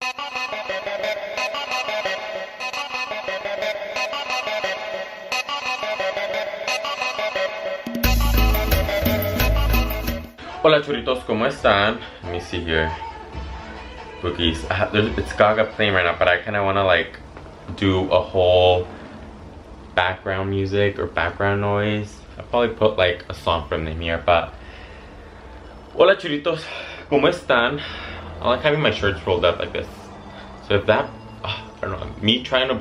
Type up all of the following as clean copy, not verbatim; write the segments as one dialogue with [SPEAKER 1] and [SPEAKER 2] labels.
[SPEAKER 1] Hola churritos, ¿cómo están? Let me see here. Bookies. It's Gaga playing right now, but I kind of want to like do a whole background music or background noise. I'll probably put like a song from them here, but hola churritos, ¿cómo están? I like having my shirts rolled up like this. So if that, I don't know, me trying to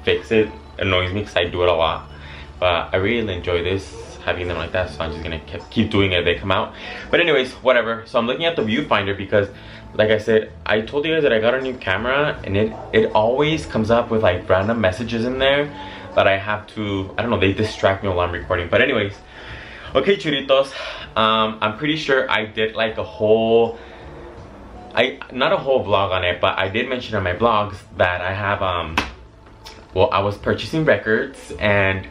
[SPEAKER 1] fix it annoys me because I do it a lot. But I really enjoy this, having them like that, so I'm just gonna keep doing it if they come out. But anyways, whatever. So I'm looking at the viewfinder because, like I said, I told you guys that I got a new camera, and it always comes up with like random messages in there that I have to, I don't know, they distract me while I'm recording. But anyways, okay churritos, I'm pretty sure I did like a whole, not a whole vlog on it, but I did mention on my vlogs that I have well, I was purchasing records. And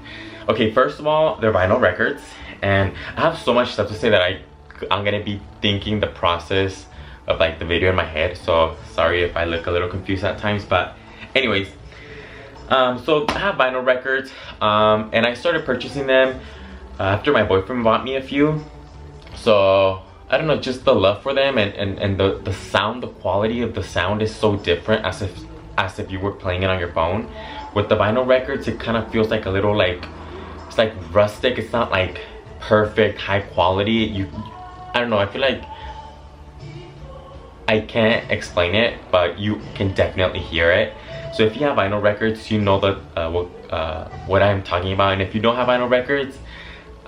[SPEAKER 1] okay, first of all, they're vinyl records, and I have so much stuff to say that I'm gonna be thinking the process of like the video in my head, so sorry if I look a little confused at times. But anyways, so I have vinyl records, and I started purchasing them after my boyfriend bought me a few. So I don't know, just the love for them, and the sound, the quality of the sound is so different as if you were playing it on your phone. With the vinyl records, it kind of feels like a little like, it's like rustic. It's not like perfect high quality. I don't know, I feel like I can't explain it, but you can definitely hear it. So if you have vinyl records, you know that what I'm talking about. And if you don't have vinyl records,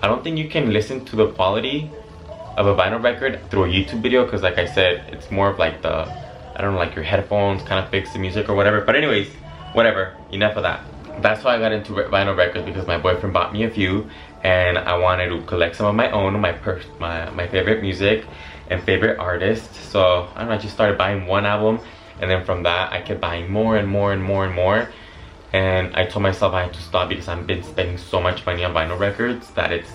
[SPEAKER 1] I don't think you can listen to the quality of a vinyl record through a YouTube video, because like I said, it's more of like the, I don't know, like your headphones kind of fix the music or whatever. But anyways, whatever, enough of that. That's why I got into vinyl records, because my boyfriend bought me a few, and I wanted to collect some of my own, my favorite music and favorite artists. So I don't know, I just started buying one album, and then from that I kept buying more and more and more and more. And I told myself I had to stop, because I've been spending so much money on vinyl records that it's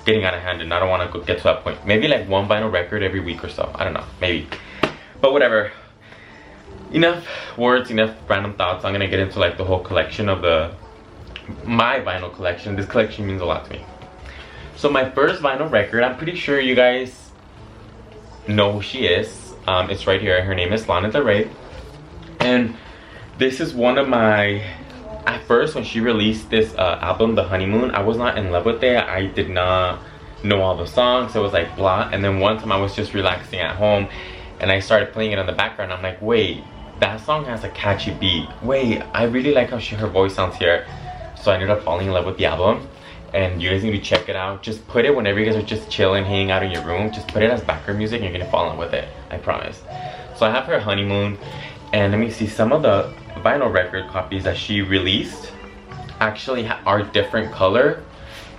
[SPEAKER 1] getting out of hand, and I don't want to get to that point. Maybe like one vinyl record every week or so, I don't know, maybe. But whatever, enough words, enough random thoughts. I'm gonna get into like the whole collection of my vinyl collection. This collection means a lot to me. So my first vinyl record, I'm pretty sure you guys know who she is. It's right here. Her name is Lana Del Rey, and this is one of my, at first when she released this album, The Honeymoon, I was not in love with it. I did not know all the songs. It was like blah. And then one time I was just relaxing at home, and I started playing it in the background. I'm like, wait, that song has a catchy beat. Wait, I really like how her voice sounds here. So I ended up falling in love with the album, and you guys need to check it out. Just put it whenever you guys are just chilling, hanging out in your room. Just put it as background music, and you're gonna fall in love with it, I promise. So I have her Honeymoon, and let me see, some of the vinyl record copies that she released actually are different color,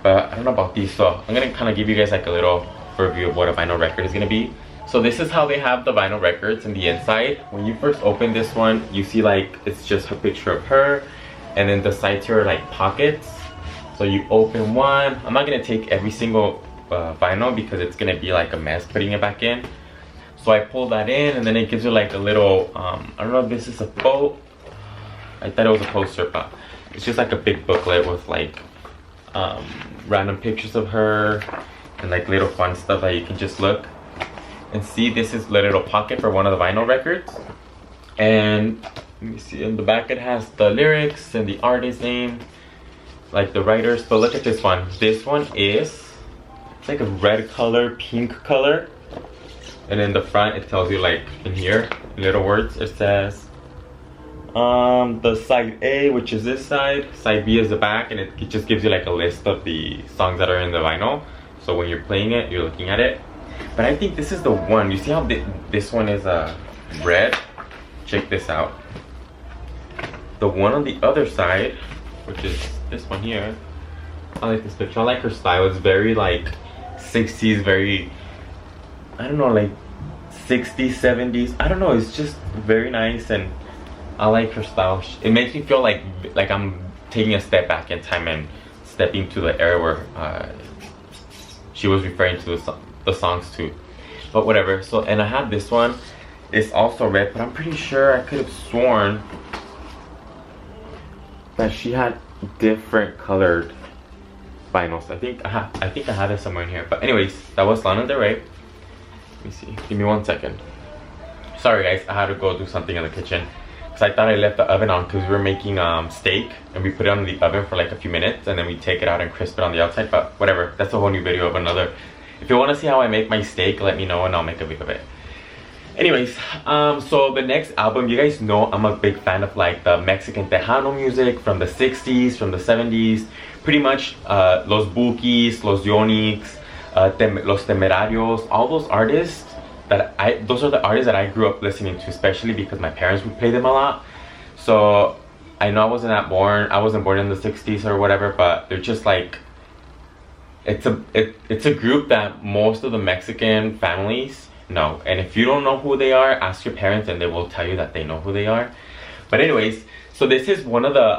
[SPEAKER 1] but I don't know about these. So I'm gonna kind of give you guys like a little overview of what a vinyl record is gonna be. So this is how they have the vinyl records in the inside. When you first open this one, you see like it's just a picture of her, and then the sides here are like pockets. So you open one. I'm not gonna take every single vinyl because it's gonna be like a mess putting it back in. So I pull that in, and then it gives you like a little, I don't know if this is a boat. I thought it was a poster, but it's just like a big booklet with like random pictures of her and like little fun stuff that you can just look and see. This is the little pocket for one of the vinyl records, and let me see, in the back it has the lyrics and the artist name, like the writers. But look at this one. This one is, it's like a red color, pink color, and in the front it tells you like in here, little words, it says the side A, which is this side B is the back, and it just gives you like a list of the songs that are in the vinyl. So when you're playing it, you're looking at it. But I think this is the one. You see how this one is red? Check this out. The one on the other side, which is this one here, I like this picture. I like her style. It's very like 60s, very, I don't know, like 60s, 70s. I don't know, it's just very nice, and I like her style. It makes me feel like I'm taking a step back in time and stepping to the era where she was referring to the songs too. But whatever. So, and I have this one, is also red, but I'm pretty sure I could have sworn that she had different colored vinyls. I think I have it somewhere in here. But anyways, that was Lana Del Rey. Let me see. Give me 1 second. Sorry guys, I had to go do something in the kitchen because I thought I left the oven on because we were making steak and we put it on the oven for like a few minutes and then we take it out and crisp it on the outside. But whatever, that's a whole new video of another. If you want to see how I make my steak, let me know and I'll make a video of it. Anyways, so the next album, you guys know I'm a big fan of like the Mexican Tejano music from the 60s, from the 70s. Pretty much Los Bukis, Los Yonix, Los Temerarios, all those artists those are the artists that I grew up listening to, especially because my parents would play them a lot. So I know I wasn't born in the 60s or whatever, but they're just like, it's a group that most of the Mexican families know. And if you don't know who they are, ask your parents and they will tell you that they know who they are. But anyways, so this is one of the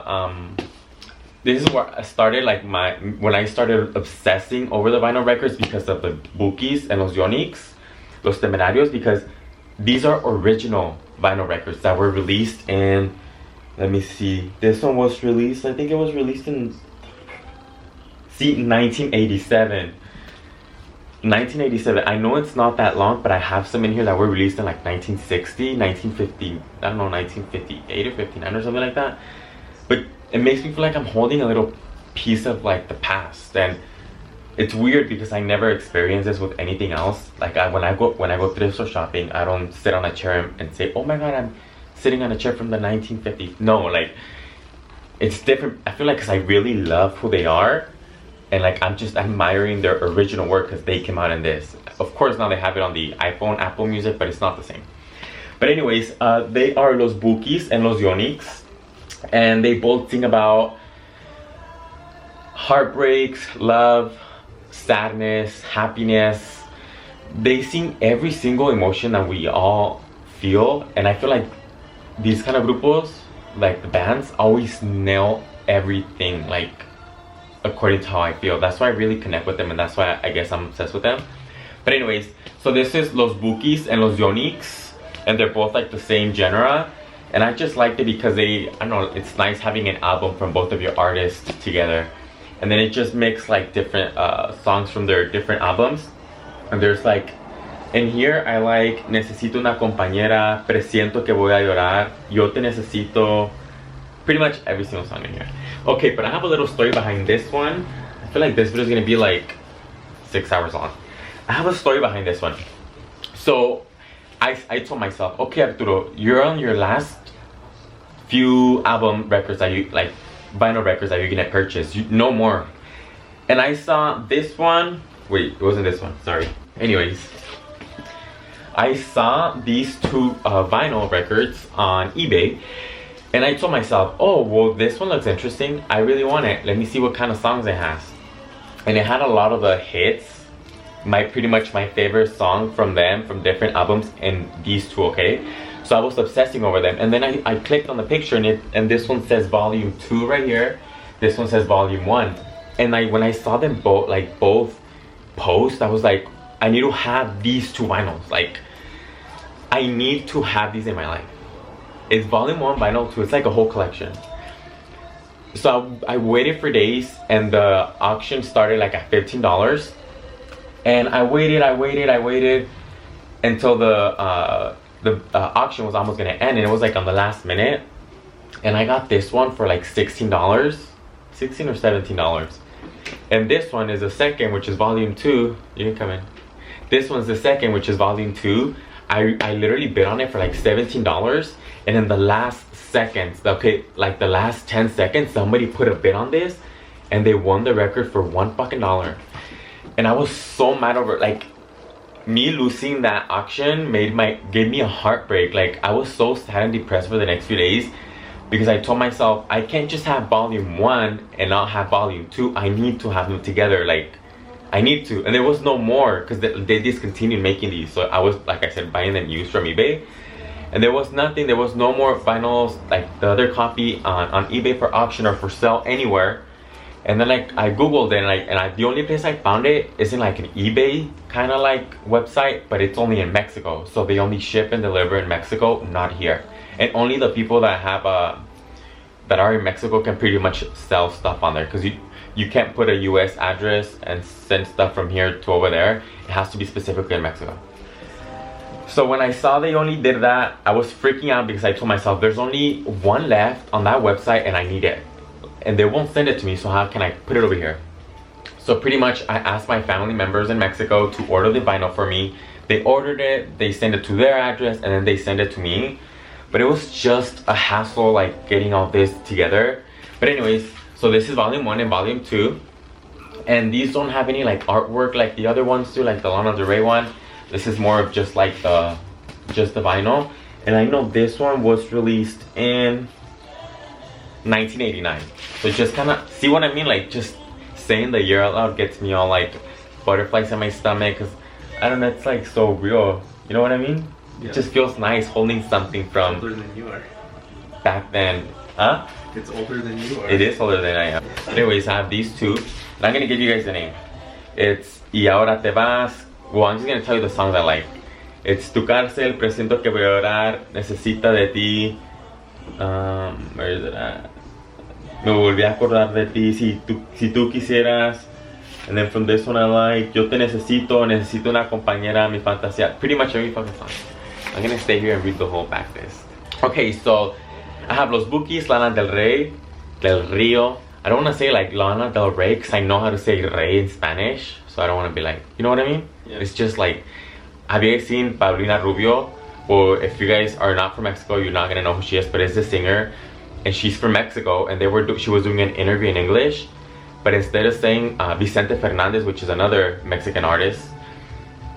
[SPEAKER 1] this is where I started like when I started obsessing over the vinyl records because of the Bukis and Los Yonix, Los Temerarios, because these are original vinyl records that were released in, let me see, this one was released, I think it was released in 1987. 1987. I know it's not that long, but I have some in here that were released in like 1960, 1950, I don't know, 1958 or 59 or something like that. But it makes me feel like I'm holding a little piece of like the past, and it's weird because I never experienced this with anything else. Like when I go thrift store shopping, I don't sit on a chair and say, oh my god, I'm sitting on a chair from the 1950s. No, like it's different. I feel like because I really love who they are, and like I'm just admiring their original work because they came out in this. Of course now they have it on the iPhone, Apple Music, but it's not the same. But anyways, they are Los Bukis and Los Yonix, and they both sing about heartbreaks, love, sadness, happiness. They sing every single emotion that we all feel, and I feel like these kind of grupos, like the bands, always nail everything like according to how I feel. That's why I really connect with them, and that's why I guess I'm obsessed with them. But anyways, so this is Los Bukis and Los Yonix, and they're both like the same genre, and I just liked it because I don't know, it's nice having an album from both of your artists together. And then it just makes like different songs from their different albums. And there's like, in here I like Necesito una compañera, Presiento que voy a llorar, Yo te necesito, pretty much every single song in here. Okay, but I have a little story behind this one. I feel like this video is gonna be like 6 hours long. I have a story behind this one. So I told myself, okay Arturo, you're on your last few album records that you like, vinyl records that you're gonna purchase, no more. And I saw this one, wait, it wasn't this one, sorry. Anyways, I saw these two vinyl records on eBay, and I told myself, oh well, this one looks interesting, I really want it, let me see what kind of songs it has. And it had a lot of the hits, pretty much my favorite song from them, from different albums, and these two, okay? So I was obsessing over them, and then I clicked on the picture, and this one says volume 2 right here, this one says volume 1, and when I saw them both post, I was like, I need to have these two vinyls, like I need to have these in my life. It's volume 1, vinyl 2, it's like a whole collection. So I waited for days, and the auction started like at $15, and I waited until the auction was almost gonna end, and it was like on the last minute, and I got this one for like $16 or $17. And this one is the second, which is volume 2. You can come in. This one's the second, which is volume 2. I literally bid on it for like $17, and in the last seconds, okay, like the last 10 seconds, somebody put a bid on this and they won the record for $1. And I was so mad over it. Like, me losing that auction gave me a heartbreak. Like, I was so sad and depressed for the next few days because I told myself I can't just have volume 1 and not have volume 2. I need to have them together. Like, I need to. And there was no more because they discontinued making these. So I was, like I said, buying them used from eBay, and there was nothing. There was no more vinyls like the other copy on eBay for auction or for sale anywhere. And then like I googled it, and the only place I found it is in like an eBay kind of like website, but it's only in Mexico, so they only ship and deliver in Mexico, not here. And only the people that have that are in Mexico can pretty much sell stuff on there, because you can't put a US address and send stuff from here to over there. It has to be specifically in Mexico. So when I saw they only did that, I was freaking out, because I told myself there's only one left on that website and I need it, and they won't send it to me, so how can I put it over here? So pretty much I asked my family members in Mexico to order the vinyl for me. They ordered it, they sent it to their address, and then they send it to me. But it was just a hassle like getting all this together. But anyways, so this is volume 1 and volume 2, and these don't have any like artwork like the other ones do, like the Lana Del Rey one. This is more of just like the vinyl. And I know this one was released in 1989. So just kind of, see what I mean? Like just saying the year out loud gets me all like butterflies in my stomach, because I don't know, it's like so real. You know what I mean? Yeah. It just feels nice holding something from
[SPEAKER 2] older than you are.
[SPEAKER 1] Back then. Huh?
[SPEAKER 2] It's older than you are.
[SPEAKER 1] It is older than I am. Anyways, I have these two, and I'm gonna give you guys the name. It's Y Ahora Te Vas. Well, I'm just gonna tell you the songs I like. It's Tu Cárcel, Presiento que voy a orar, Necesita de ti. Where is it at? Me volví a acordar de ti, si tú quisieras. And then from this one I like Yo te necesito, necesito una compañera, mi fantasía. Pretty much every fucking song. I'm gonna stay here and read the whole back list. Okay, so I have Los Bukis, Lana Del Rey, Del Rio. I don't want to say like Lana Del Rey because I know how to say Rey in Spanish, so I don't want to be like, you know what I mean? Yeah. It's just like, have you guys seen Paulina Rubio? Or if you guys are not from Mexico, you're not gonna know who she is, but it's a singer, and she's from Mexico, and she was doing an interview in English, but instead of saying Vicente Fernandez, which is another Mexican artist,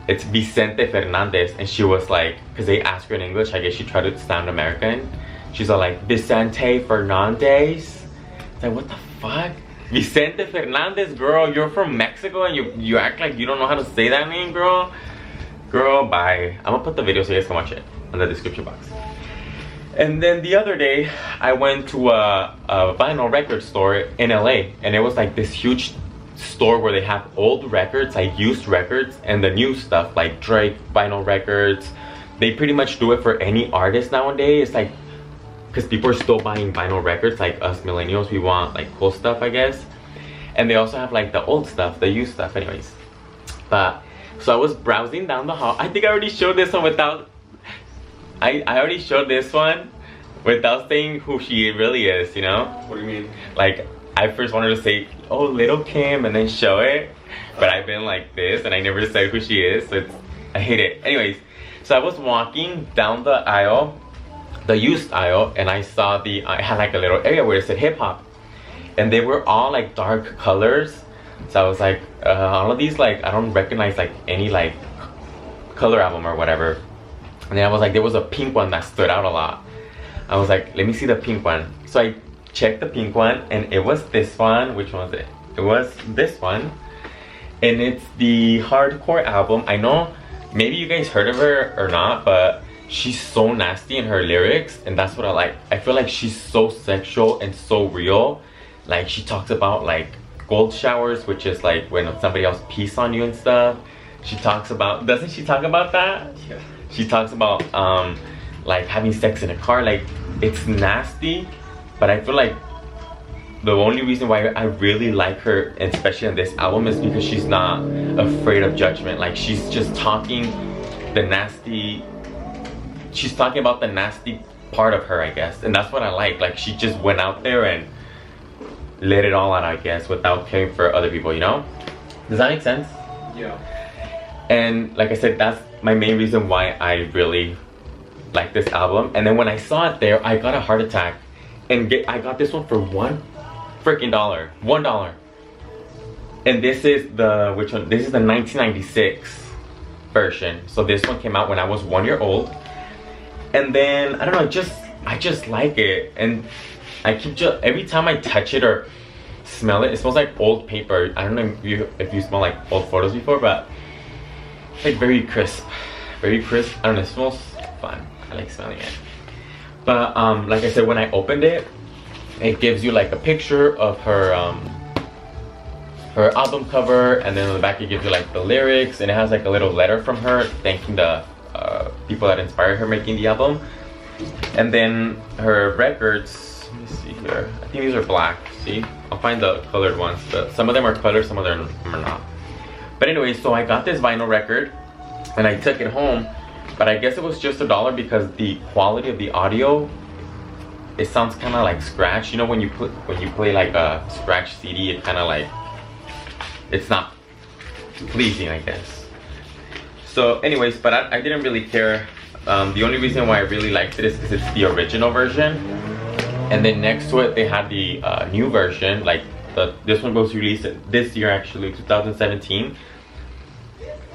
[SPEAKER 1] it's Vicente Fernandez. And she was like, because they asked her in English, I guess she tried to sound American. She's all like, Vicente Fernandez. It's like, what the fuck? Vicente Fernandez, girl, you're from Mexico and you act like you don't know how to say that name, girl. Girl, bye. I'm gonna put the video so you guys can watch it in the description box. And then the other day, I went to a vinyl record store in LA, and it was like this huge store where they have old records, like used records, and the new stuff, like Drake vinyl records. They pretty much do it for any artist nowadays. It's like, because people are still buying vinyl records, like us millennials, we want like cool stuff, I guess. And they also have like the old stuff, the used stuff, anyways. But so I was browsing down the hall. I think I already showed this one without, I already showed this one without saying who she really is, you know?
[SPEAKER 2] What do you mean?
[SPEAKER 1] Like, I first wanted to say, oh, Little Kim, and then show it. But I've been like this, and I never said who she is, so I hate it. Anyways, so I was walking down the aisle, the used aisle, and I saw I had like a little area where it said hip hop. And they were all like dark colors. So I was like, all of these, like, I don't recognize like any like color album or whatever. And then I was like, there was a pink one that stood out a lot. I was like, let me see the pink one. So I checked the pink one, and it was this one. Which one was it? It was this one. And it's the Hardcore album. I know maybe you guys heard of her or not, but she's so nasty in her lyrics, and that's what I like. I feel like she's so sexual and so real. Like, she talks about like gold showers, which is like when somebody else pees on you and stuff. She talks about, doesn't she talk about that?
[SPEAKER 2] Yeah.
[SPEAKER 1] She talks about like having sex in a car. Like, it's nasty, but I feel like the only reason why I really like her, and especially on this album, is because she's not afraid of judgment. Like, she's just talking the nasty, she's talking about the nasty part of her, I guess. And that's what I like. Like, she just went out there and let it all out, I guess, without caring for other people, you know? Does that make sense?
[SPEAKER 2] Yeah.
[SPEAKER 1] And like I said, that's my main reason why I really like this album. And then when I saw it there, I got a heart attack. And I got this one for $1 freaking $1. And this is the, which one? This is the 1996 version. So this one came out when I was 1 year old. And then, I don't know, I just like it. And I keep every time I touch it or smell it, it smells like old paper. I don't know if you smell like old photos before, but it's like very crisp. Very crisp. I don't know, it smells fun. I like smelling it. But like I said, when I opened it, it gives you like a picture of her her album cover, and then on the back it gives you like the lyrics, and it has like a little letter from her thanking the people that inspired her making the album. And then her records, let me see here, I think these are black. See, I'll find the colored ones. Some of them are colored, some of them are not. But anyway, so I got this vinyl record and I took it home, but I guess it was just $1 because the quality of the audio, it sounds kind of like scratch. You know, when you play like a scratch CD, it kind of like, it's not pleasing, I guess. So anyways, but I didn't really care. The only reason why I really liked it is because it's the original version, and then next to it they had the new version. Like this one was released this year, actually 2017.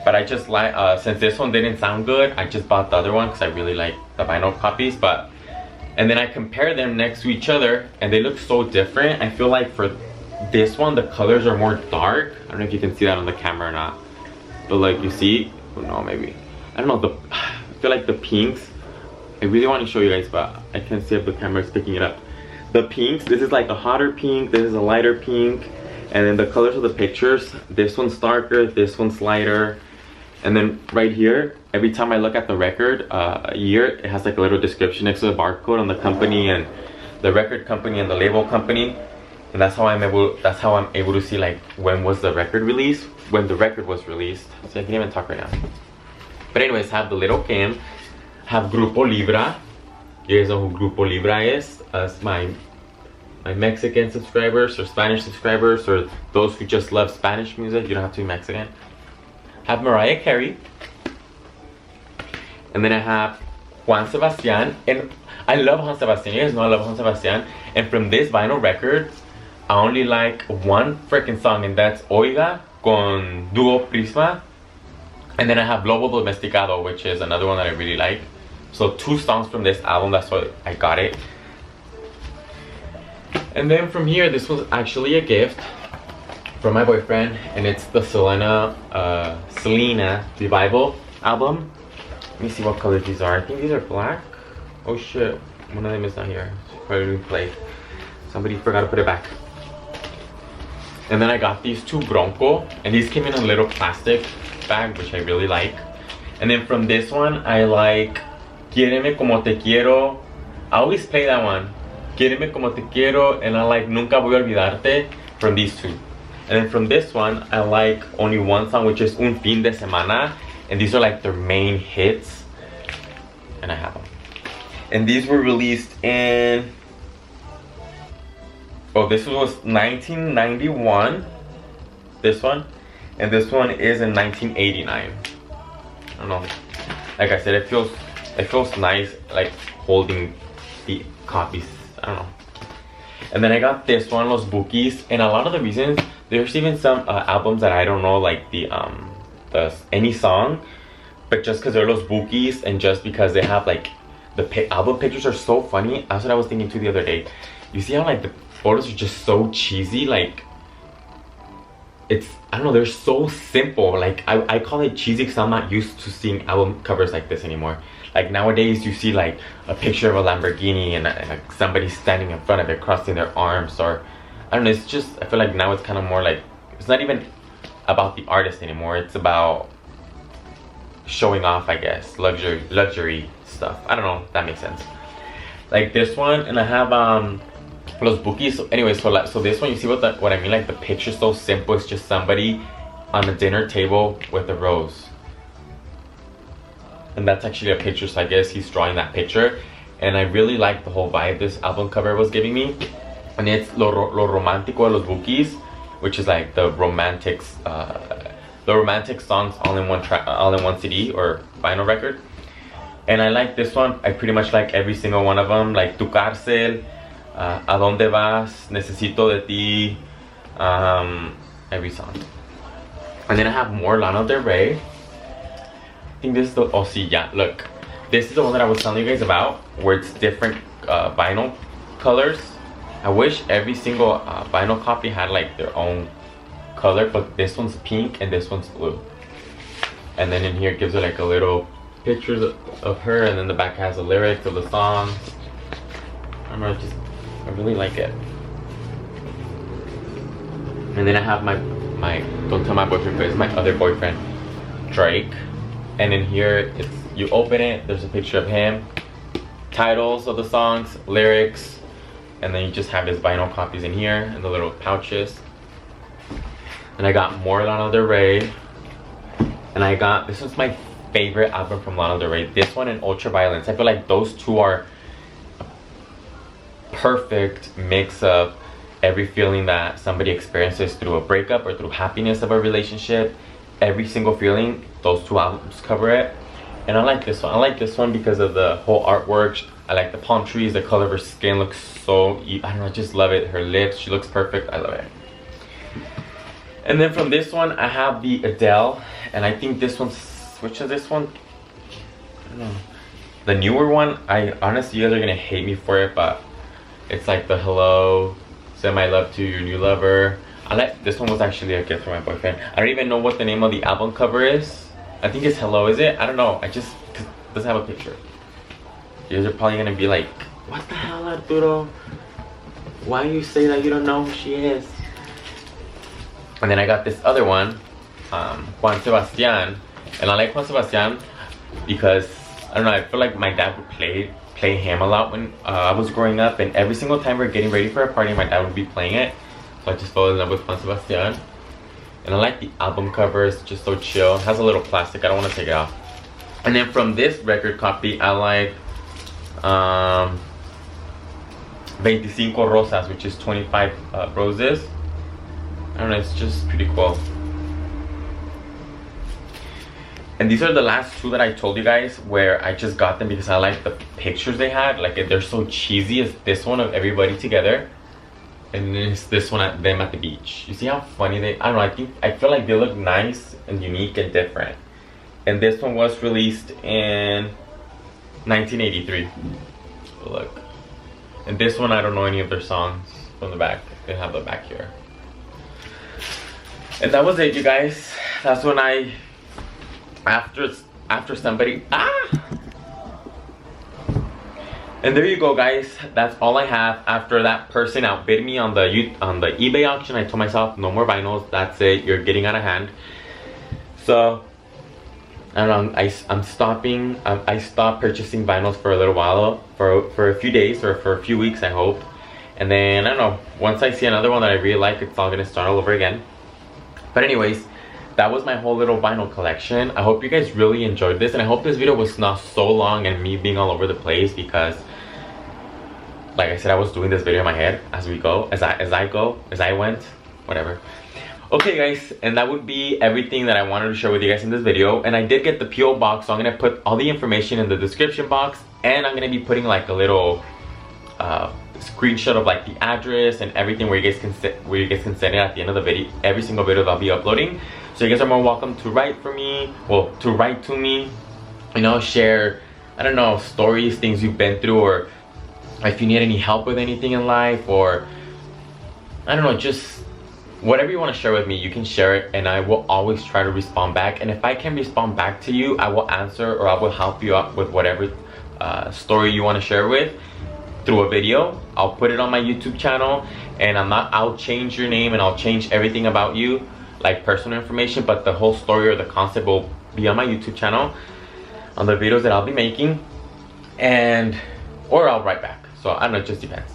[SPEAKER 1] But I just like, since this one didn't sound good, I just bought the other one because I really like the vinyl copies. And then I compare them next to each other and they look so different. I feel like for this one the colors are more dark. I don't know if you can see that on the camera or not, but like you see, oh no, maybe, I don't know, I feel like the pinks, I really want to show you guys, but I can't see if the camera is picking it up. The pinks, this is like a hotter pink, this is a lighter pink, and then the colors of the pictures, this one's darker, this one's lighter. And then right here, every time I look at the record year, it has like a little description next to the barcode on the company and the record company and the label company. And that's how I'm able to see like when was the record released, when the record was released. So I can't even talk right now. But anyways, have the little can, have Grupo Libra. You guys know who Grupo Libra is? It's my Mexican subscribers or Spanish subscribers, or those who just love Spanish music. You don't have to be Mexican. Have Mariah Carey, and then I have Juan Sebastian, and I love Juan Sebastian. You guys know I love Juan Sebastian. And from this vinyl record, I only like one freaking song, and that's Oiga con Dúo Prisma. And then I have Lobo Domesticado, which is another one that I really like. So 2 songs from this album, that's why I got it. And then from here, this was actually a gift from my boyfriend, and it's the Selena Revival album. Let me see what colors these are. I think these are black. Oh shit, one of them is not here. It's probably replayed. Somebody forgot to put it back. And then I got these 2 Bronco, and these came in a little plastic bag, which I really like. And then from this one, I like Quiéreme Como Te Quiero. I always play that one, Quiéreme Como Te Quiero, and I like Nunca Voy a Olvidarte from these 2. And then from this one, I like only one song, which is Un Fin de Semana. And these are like their main hits. And I have them. And these were released in... Oh, this was 1991. This one. And this one is in 1989. I don't know. Like I said, it feels nice, like holding the copies. I don't know. And then I got this one, Los Bookies. And a lot of the reasons, there's even some albums that I don't know, like any song, but just because they're Los Bookies, and just because they have like the album pictures are so funny. That's what I was thinking too the other day. You see how like the photos are just so cheesy, like it's, I don't know, they're so simple. Like I call it cheesy because I'm not used to seeing album covers like this anymore. Like nowadays you see like a picture of a Lamborghini and like somebody standing in front of it crossing their arms, or I don't know, it's just, I feel like now it's kind of more like, it's not even about the artist anymore, it's about showing off, I guess, luxury stuff. I don't know if that makes sense. Like this one, and I have Los Bookies. So anyway, so this one, you see what I mean? Like the picture's so simple, it's just somebody on a dinner table with a rose. And that's actually a picture, so I guess he's drawing that picture. And I really like the whole vibe this album cover was giving me. And it's Lo Romántico de los Bookies, which is like the romantic songs all in one CD or vinyl record. And I like this one. I pretty much like every single one of them, like Tu Cárcel, A Dónde Vas, Necesito de Ti, every song. And then I have more Lana Del Rey. I think this is the, oh see, yeah, look. This is the one that I was telling you guys about, where it's different vinyl colors. I wish every single vinyl copy had like their own color, but this one's pink and this one's blue. And then in here it gives it like a little pictures of her, and then the back has the lyrics of the song. I don't know, I really like it. And then I have my my, don't tell my boyfriend, but it's my other boyfriend, Drake. And in here, it's, you open it, there's a picture of him, titles of the songs, lyrics, and then you just have his vinyl copies in here in the little pouches. And I got more Lana Del Rey. And I got, this was my favorite album from Lana Del Rey. This one and Ultraviolence. I feel like those two are a perfect mix of every feeling that somebody experiences through a breakup or through happiness of a relationship. Every single feeling, those two albums cover it. And I like this one. I like this one because of the whole artwork. I like the palm trees, the color of her skin looks so, I don't know, I just love it. Her lips, she looks perfect. I love it. And then from this one, I have the Adele. And I think this one's, which is this one? I don't know. The newer one, I honestly, you guys are gonna hate me for it, but it's like the hello, send my love to your new lover. I like, this one was actually a gift from my boyfriend. I don't even know what the name of the album cover is. I think it's Hello, is it? I don't know. I just, cause it doesn't have a picture. You guys are probably gonna be like, what the hell, Arturo? Why you say that you don't know who she is? And then I got this other one, Juan Sebastian. And I like Juan Sebastian because, I don't know, I feel like my dad would play him a lot when I was growing up. And every single time we're getting ready for a party, my dad would be playing it. So I just fell in love with Juan Sebastian. And I like the album cover, it's just so chill. It has a little plastic, I don't want to take it off. And then from this record copy, I like 25 Rosas, which is 25 roses. I don't know, it's just pretty cool. And these are the last two that I told you guys where I just got them because I like the pictures they had. Like, they're so cheesy. It's this one of everybody together. And then it's this one at them at the beach. You see how funny they, I don't know, I feel like they look nice and unique and different. And this one was released in 1983. Look. And this one, I don't know any of their songs from the back. They have the back here. And that was it, you guys. That's when I, after somebody, and there you go, guys. That's all I have. After that person outbid me on the eBay auction, I told myself no more vinyls. That's it. You're getting out of hand. So I don't know. I'm stopping. I stopped purchasing vinyls for a little while, for a few days or for a few weeks, I hope. And then I don't know. Once I see another one that I really like, it's all gonna start all over again. But anyways, that was my whole little vinyl collection. I hope you guys really enjoyed this, and I hope this video was not so long and me being all over the place because, like I said, I was doing this video in my head as we go, as I went, whatever. Okay, guys, and that would be everything that I wanted to share with you guys in this video. And I did get the PO box, so I'm gonna put all the information in the description box, and I'm gonna be putting like a little screenshot of like the address and everything where you guys can send it at the end of the video, every single video that I'll be uploading. So you guys are more welcome to write for me, well, to write to me, you know, share, I don't know, stories, things you've been through, or if you need any help with anything in life, or I don't know, just whatever you want to share with me, you can share it, and I will always try to respond back. And if I can respond back to you, I will answer, or I will help you out with whatever story you want to share with through a video. I'll put it on my YouTube channel, and I'll change your name and I'll change everything about you, like personal information, but the whole story or the concept will be on my YouTube channel, on the videos that I'll be making, or I'll write back. So I don't know, it just depends.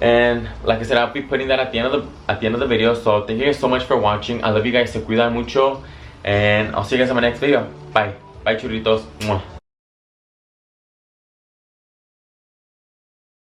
[SPEAKER 1] And like I said, I'll be putting that at the end of the video. So thank you guys so much for watching. I love you guys, se cuidan mucho, and I'll see you guys in my next video. Bye churritos. Mwah.